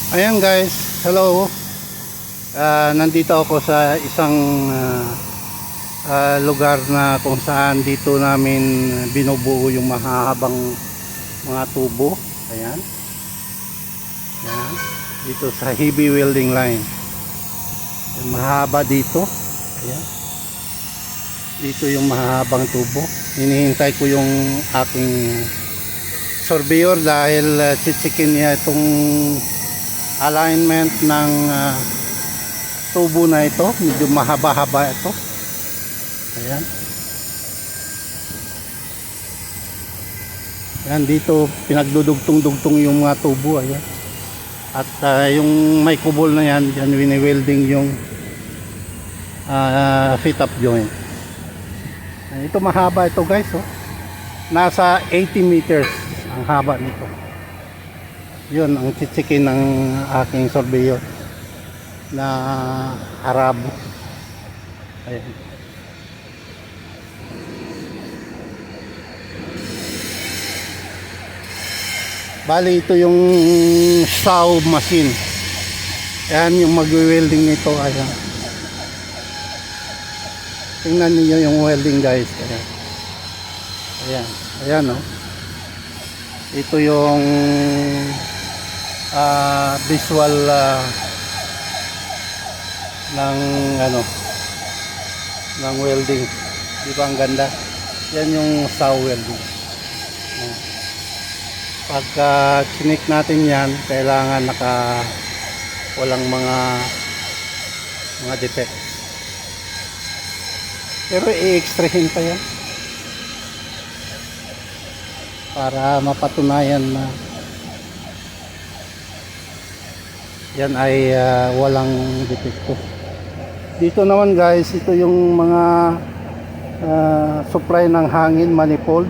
Ayan guys, hello. Nandito ako sa isang lugar na kung saan dito namin binubuo yung mahahabang mga tubo. Ayan. Ayan. Dito sa heavy welding line. Yung mahaba dito. Ayan. Dito yung mahahabang tubo. Hinihintay ko yung aking surveyor dahil chichikin niya itong alignment ng tubo na ito. Medyo mahaba-haba ito. Ayan. Ayan, dito pinagdudugtong-dugtong yung mga tubo. Ayan. At yung may kubol na yan, dyan wini-welding yung fit-up joint. Ayan, ito mahaba ito guys. Oh. Nasa 80 meters ang haba nito. Yun ang chichikin ng aking surveyor na Arabo. Ayan. Bali ito yung saw machine. Ayan yung mag-welding nito. Ayan. Tingnan niyo yung welding guys. Ayan. Ayan. Ayan oh. Ito yung visual ng welding. Di ba ang ganda? Yan yung saw welding. Pagka chinik natin yan, kailangan walang mga defects. Pero i-extrahin pa yan para mapatunayan na yan ay walang depekto. Dito naman guys, ito yung mga supply ng hangin manifold.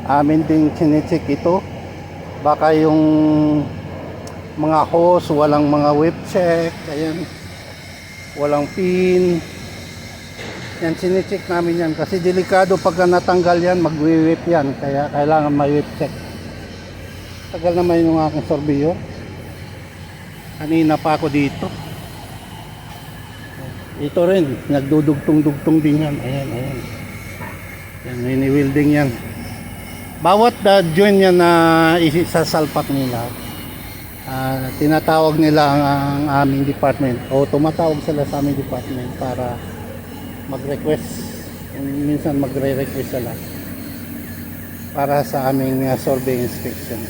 Amin ding chinecheck ito. Baka yung mga hose walang mga whip check. Ayan, walang pin. Yan, chinecheck namin yan kasi delikado pagka natanggal yan, mag-whip yan, kaya kailangan may whip check. Tagal naman yung aking surveyor. Kanina pa ako dito. Ito rin, nagdudugtong-dugtong din yan. Ayan, ayan. Yan, mini-welding yan. Bawat joint yan na isasalpak nila, tinatawag nila ang aming department o tumatawag sila sa aming department para mag-request. Minsan magre-request sila para sa aming survey inspection.